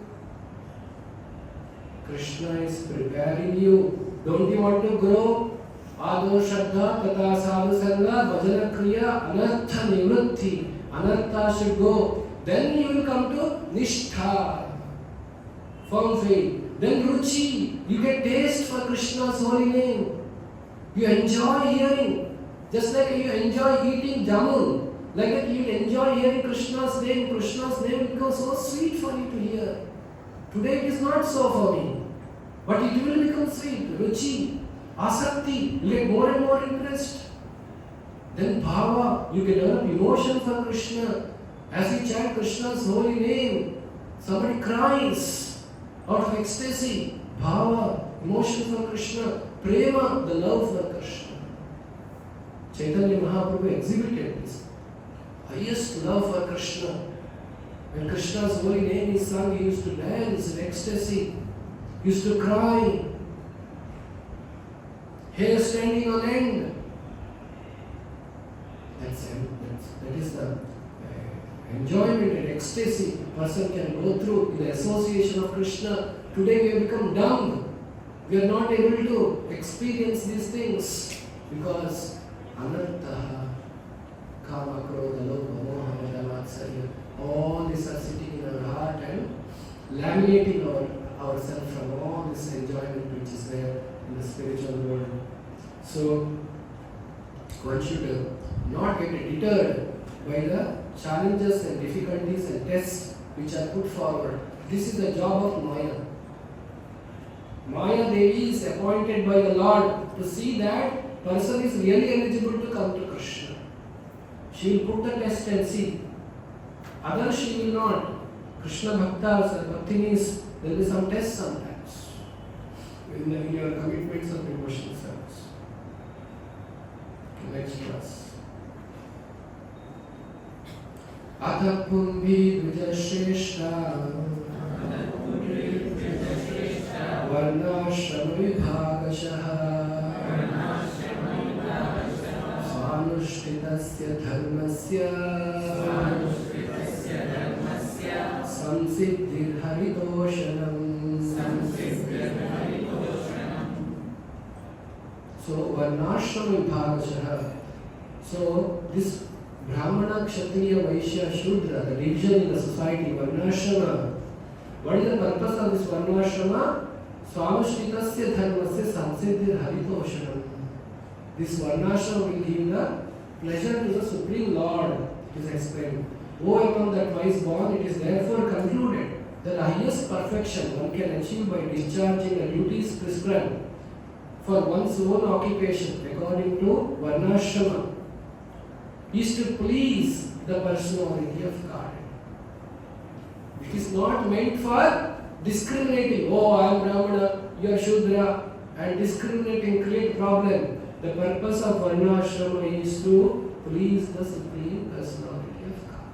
Krishna is preparing you. Don't you want to grow? Ado Shraddha Tata Sadhu Sangha Bhajana Kriya Anartha Nivrutti. Anartha should go. Then you will come to Nishtha, firm faith. Then Ruchi, you get taste for Krishna's holy name. You enjoy hearing. Just like you enjoy eating jamun, like that you enjoy hearing Krishna's name will become so sweet for you to hear. Today it is not so for me, but it will become sweet. Ruchi, asakti, you get more and more interest. Then bhava, you can develop emotion for Krishna. As you chant Krishna's holy name, somebody cries out of ecstasy. Bhava, emotion for Krishna. Prema, the love for Krishna. Chaitanya Mahaprabhu exhibited this. Highest love for Krishna. When Krishna's holy name is sung, he used to dance in ecstasy. He used to cry. Hair standing on end. That is the enjoyment and ecstasy a person can go through in the association of Krishna. Today we have become dumb. We are not able to experience these things because Anartha, Kama, Krodha, Lobha, Moha, Mada, Matsarya, all these are sitting in our heart and laminating ourselves from all this enjoyment which is there in the spiritual world. So, one should not get deterred by the challenges and difficulties and tests which are put forward. This is the job of Maya. Maya Devi is appointed by the Lord to see that person is really eligible to come to Krishna. She will put the test and see. Others she will not. Krishna Bhaktas and Bhaktinis, there will be some tests sometimes in your commitments of devotional service. Next class. Atha Pumbhi Dvijasheshta Varnashrama Vibhagashaha Sanushtitasya Dharmasya Samsiddhir Haridoshanam. So Varnashrama Vibhagashaha. So this Brahmana, Kshatriya, Vaishya, Shudra, the division in the society, Varnashrama. What is the purpose of this Varnashrama? Swanushtitasya Dharmasya Samsiddhir Haridoshanam. This Varnashrama will give the pleasure to the Supreme Lord, it is explained. O among the twice born, it is therefore concluded that the highest perfection one can achieve by discharging the duties prescribed for one's own occupation according to Varnashrama is to please the personality of God. It is not meant for discriminating. Oh, I am Brahmana, you are Shudra, and discriminating create problem. The purpose of Varnashrama is to please the Supreme Personality of God.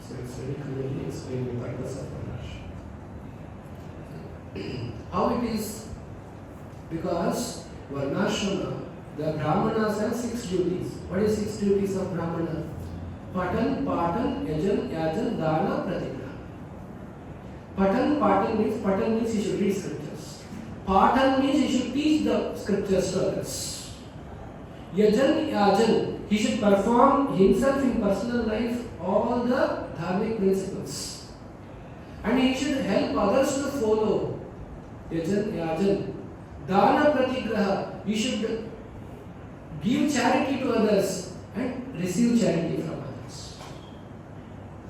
So it's very clearly explained the purpose of Varnashrama. How it is? Because Varnashrama, the Brahmanas have 6 duties. What is 6 duties of Brahmana? Patan, Yajan, Dana, Pratigraha. Patan means he should read scriptures. Patan means he should teach the scriptures to others. Yajan, he should perform himself in personal life all the dharmic principles. And he should help others to follow. Yajan. Dana, Pratigraha, he should give charity to others and receive charity from others.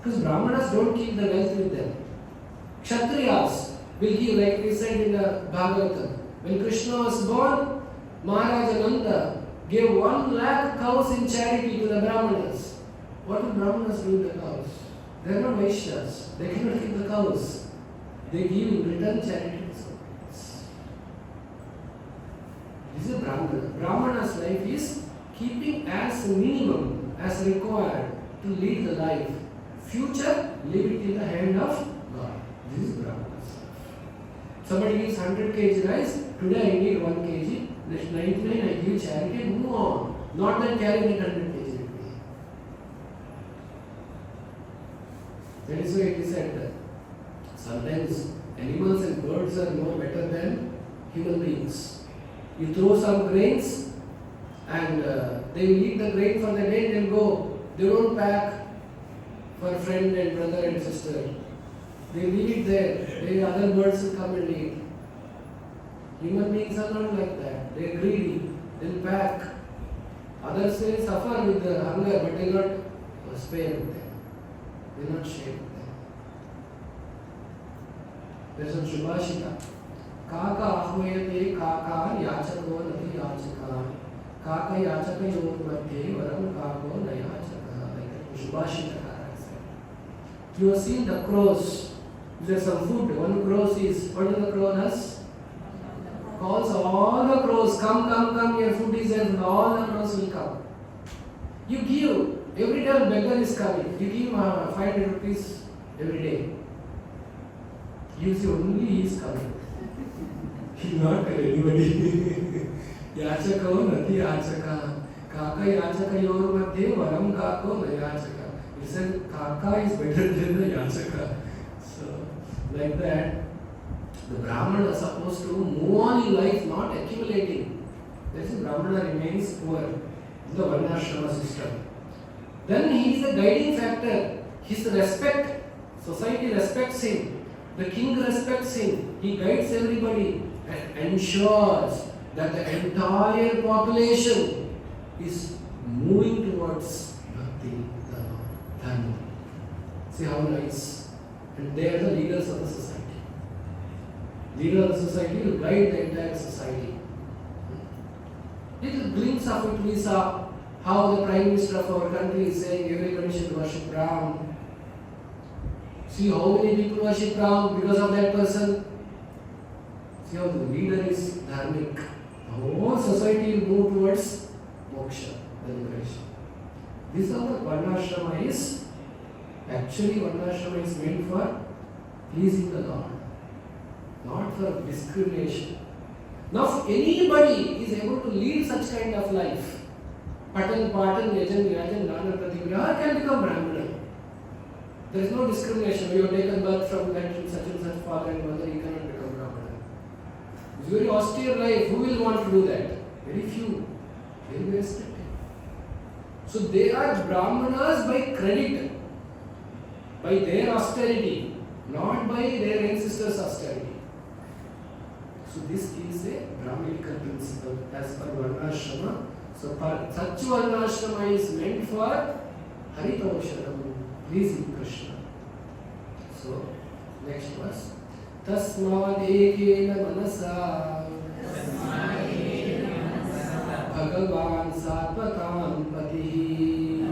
Because Brahmanas don't keep the wealth with them. Kshatriyas will give, like we said in the Bhagavatam. When Krishna was born, Maharaja Nanda gave 1 lakh cows in charity to the Brahmanas. What do Brahmanas do with the cows? They are not Vaishyas. They cannot keep the cows. They give in return charity to someone else. This is a Brahmana. Brahmana's life is keeping as minimum as required to lead the life. Future, leave it in the hand of God. This is Brahmana's life. Somebody gives 100 kg rice, today I need 1 kg, next 99 I give charity and move on. Not that carrying 100 kg with me. That is why it is said that sometimes animals and birds are more better than human beings. You throw some grains and they will eat the grain for the day and go. They don't pack for friend and brother and sister. They leave it there. The other birds will come and eat. Human beings are not like that. They are greedy. They will pack. Others will suffer with the hunger but they will not spare with them. They will not share with them. There is some Shubhashita. Kaka ahuyate kaka yachako nati yachaka. Kaka yachaka yor madhye varam kako na yachaka. Like Shubhashita. You have seen the crows. There is some food. One crow sees. What does the crow does? Calls all the crows. Come. Your food is there. And all the crows will come. You give. Every time beggar is coming. You give 500 rupees every day. You see only he is coming. He will not tell anybody. Yachaka nati yachaka. Kaka yachaka yor madhye varam kako na yachaka. He said Kaka is better than the Yachaka. So, like that, the Brahmana is supposed to move on in life, not accumulating. That is, Brahmana remains poor in the Varnashrama system. Then he is a guiding factor. His respect, society respects him. The king respects him. He guides everybody and ensures that the entire population is moving towards bhakti. Dharma. See how nice. And they are the leaders of the society. Leader of the society will guide the entire society. Little glimpse of it we saw how the Prime Minister of our country is saying everybody should worship Ram. See how many people worship Ram because of that person. See how the leader is dharmic. The whole society will move towards moksha, the liberation. This is how the Varnashrama is. Actually, Varnashrama is meant for pleasing the Lord, not for discrimination. Now, if anybody is able to lead such kind of life, Patan, Yajan, Dana, Pratigraha can become Brahmana. There is no discrimination. You have taken birth from that such and such father and mother, you cannot become Brahmana. It's a very austere life. Who will want to do that? Very few. Very restricted. So they are Brahmanas by credit, by their austerity, not by their ancestors' austerity. So this is a Brahminical principle as per Varnashrama So such varnashrama is meant for Haritoshanam, pleasing Krishna. So next verse. Tasmadekena manasa Bhagavan Sattvatam Patihi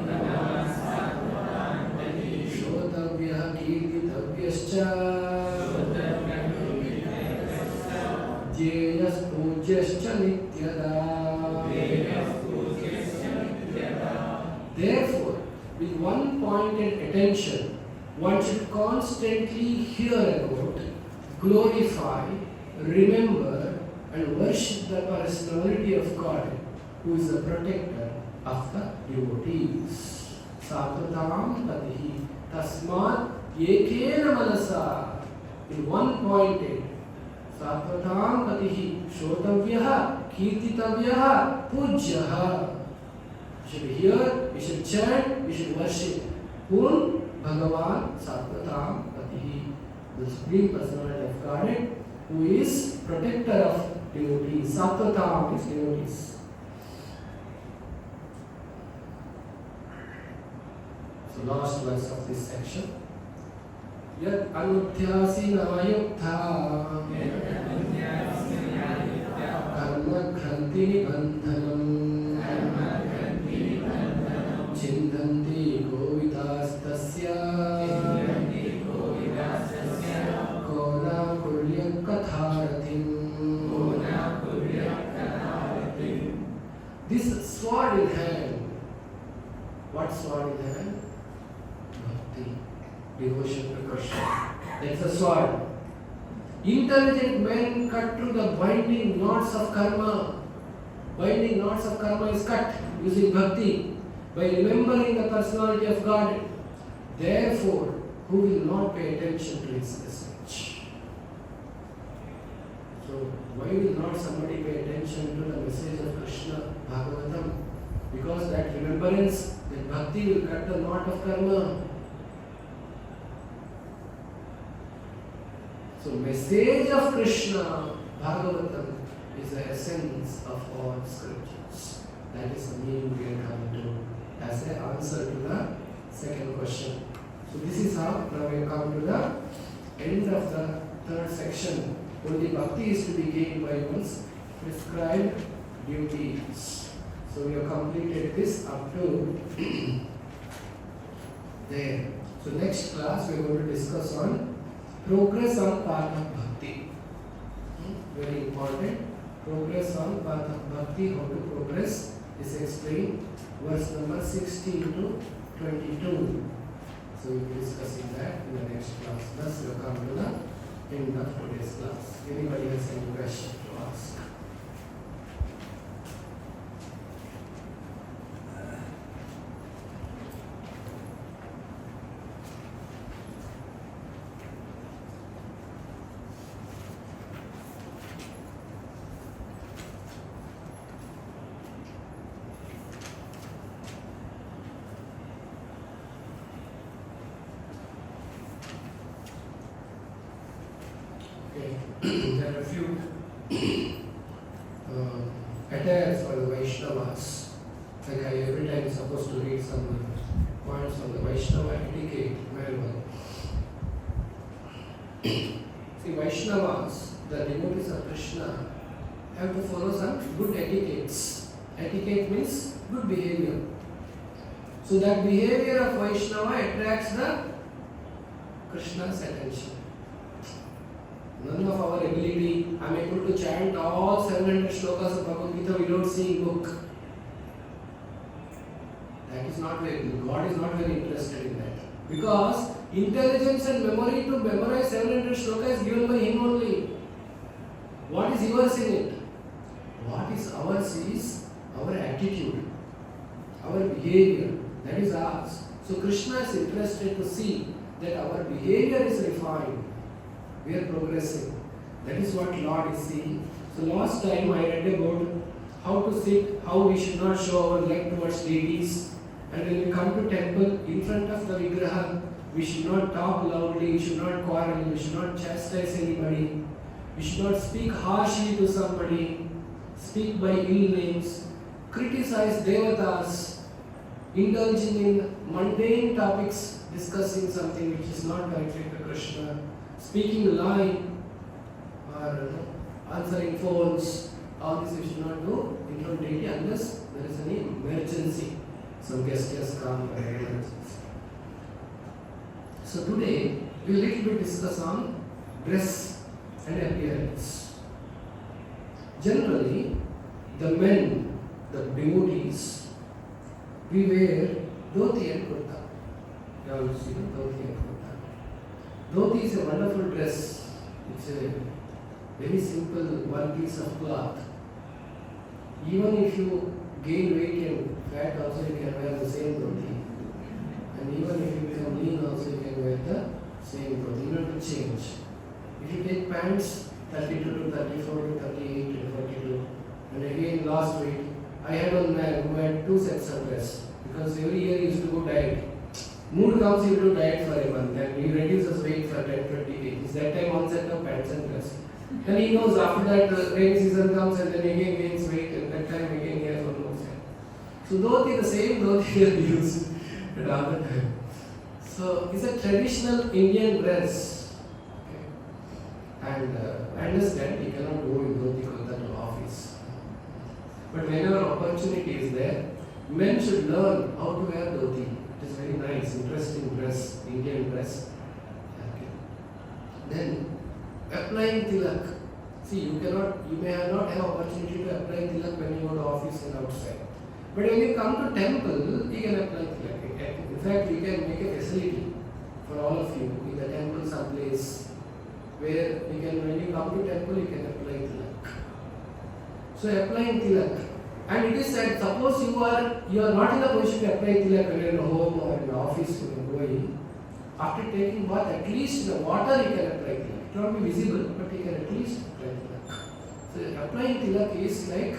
Shrotavyah Kirtitavyascha Jyeyas Pujaschcha Nityada. Therefore, with one-pointed attention, one should constantly hear about, glorify, remember, and worship the personality of God, who is the protector of the devotees. Sattvatam Patihi Tasmat Ekena Manasa. In one-pointed. Sattvatam Patihi Shrotavyah Kirtitavyah Pujyaha. We should hear, we should chant, we should worship. Whom? Bhagavan Sattvatam Patihi, the Supreme Personality of Godhead, who is protector of devotees. Sattvatam is devotees. So last verse of this section. Yat anudhyasina yuktha karma kranti nibandhanam Chindanti Govidastasya Kona Kurya Katharatim. This sword in hand. What sword in hand? Bhakti. Devotion to Krishna. That's the sword. Intelligent men cut through the binding knots of karma. Binding knots of karma is cut using bhakti. By remembering the personality of God. Therefore, who will not pay attention to his message? So, why will not somebody pay attention to the message of Krishna Bhagavatam? Because that remembrance, that bhakti will cut the knot of karma. So, message of Krishna Bhagavatam is the essence of all scriptures. That is the meaning we are coming to as an answer to the second question. So this is how now we come to the end of the third section. Only bhakti is to be gained by one's prescribed duties. So we have completed this up to there. So next class we are going to discuss on progress on path of bhakti. Very important. Progress on path of bhakti, how to progress is explained. Verse number 16 to 22. So we will be discussing that in the next class. Thus we have come to the end of today's class. Anybody has any question to ask? There are a few attires for the Vaishnavas. Like I every time supposed to read some points on the Vaishnava etiquette manual. See, Vaishnavas, the devotees of Krishna, have to follow some good etiquettes. Etiquette means good behavior. So that behavior of Vaishnava attracts the Krishna's attention. None of our ability, I am able to chant all 700 shlokas of Bhagavad Gita without seeing book. That is not very good. God is not very interested in that. Because intelligence and memory to memorize 700 shlokas is given by Him only. What is yours in it? What is ours is our attitude, our behavior. That is ours. So Krishna is interested to see that our behavior is refined. We are progressing. That is what Lord is seeing. So last time I read about how to sit, how we should not show our leg towards ladies. And when we come to temple, in front of the Vigraha, we should not talk loudly, we should not quarrel, we should not chastise anybody. We should not speak harshly to somebody, speak by ill names, criticize devatas, indulging in mundane topics, discussing something which is not directed to Krishna, speaking lie, or answering phones. All this we should not do in front of deity unless there is any emergency. Some guest has come or emergency. So today we will little bit discuss on dress and appearance. Generally, the men, the devotees, we wear dhoti and kurta. You all see the dhoti and kurta. Dhoti is a wonderful dress. It's a very simple one piece of cloth. Even if you gain weight and fat also you can wear the same dhoti. And even if you become lean also you can wear the same dhoti. You don't have to change. If you take pants 32 to 34 to 38 to 42 and again lost weight. I had one man who had 2 sets of dress because every year he used to go diet. Mood comes, he will do diet for a month and he reduces weight for 10-20 kgs. That time one set of pants and dress. Then he knows after that the rainy season comes and then again gains weight and that time again he has one more set. So dhoti, the same dhoti he used at all the time. So it's a traditional Indian dress. Okay. And I understand he cannot go in dhoti kurta to office. But whenever opportunity is there, men should learn how to wear dhoti. It is very nice, interesting dress, Indian dress. Okay. Then applying tilak. See, you may not have opportunity to apply tilak when you go to office and outside. But when you come to temple, you can apply tilak. In fact, we can make a facility for all of you in the temple someplace where you can, when you come to temple, you can apply tilak. So applying tilak. And it is said, suppose you are not in the position to apply tilak when you are in home or in the office when you are going. After taking bath, at least in the water you can apply tilak. It will not be visible, but you can at least apply tilak. So applying tilak is like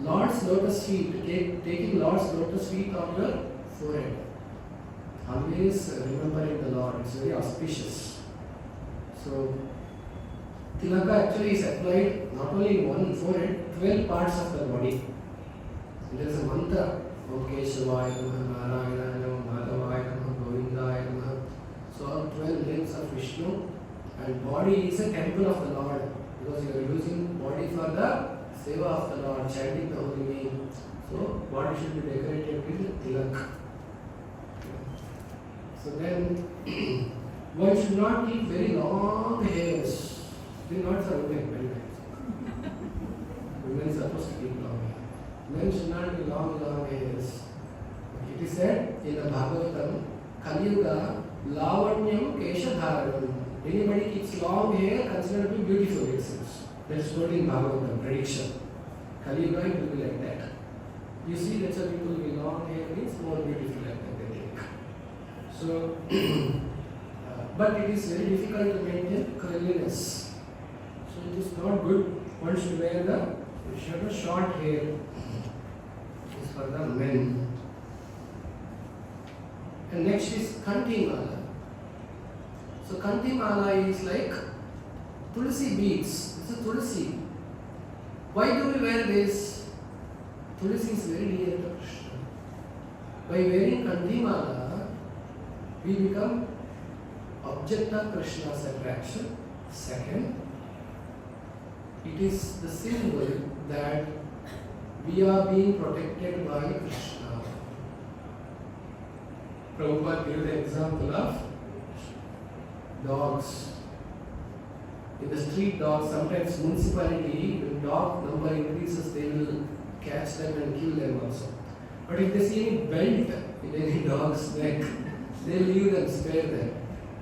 Lord's lotus feet, taking Lord's lotus feet on your forehead. Always remembering the Lord, it's very auspicious. So tilaka actually is applied not only in one forehead, 12 parts of the body. And there is a mantra, Om Keshavaya Namaha, Narayana Namaha, Madhavaya Namaha, Govindaya Namaha. So all 12 limbs of Vishnu, and body is a temple of the Lord because you are using body for the seva of the Lord, chanting the holy name. So body should be decorated with tilak. So then one should not keep very long hairs. They are not for women, very nice. Women are supposed to keep long hair. Men should not be long hairs. It is said in the Bhagavatam, Kaliyuga, Lavanyam Keshadharanam. Anybody keeps long hair considered to be beautiful, it seems. That's told in Bhagavatam, prediction. Kaliyuga it will be like that. You see that some people with long hair means more beautiful like that they think. So, but it is very difficult to maintain curliness. So it is not good. One should wear the short hair. It is for the men. And next is Kanti Mala. So Kanti Mala is like Tulsi beads. It's a Tulsi. Why do we wear this? Tulsi is very dear to Krishna. By wearing Kanti Mala, we become object of Krishna's attraction. Second, it is the symbol that we are being protected by Krishna. Prabhupada gave the example of dogs. In the street dogs, sometimes municipality, when dog number increases, they will catch them and kill them also. But if they see any belt in any dog's neck, they leave them, spare them.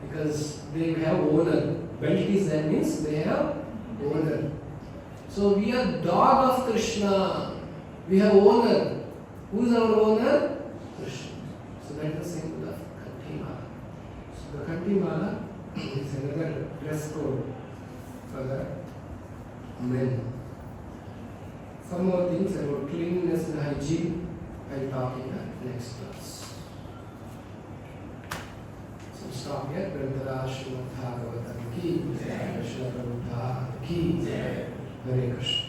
Because they have owner. Belt is that means they have owner. So we are dog of Krishna. We have owner. Who is our owner? Krishna. So that is the symbol of Kanti Mala. So the Kanti Mala is another dress code for the men. Some more things about cleanliness and hygiene I will talk in the next class. So stop here. Gunakara Rama Dasa ki Jai, Krishna Prabhupada ki Jai, Hare Krishna.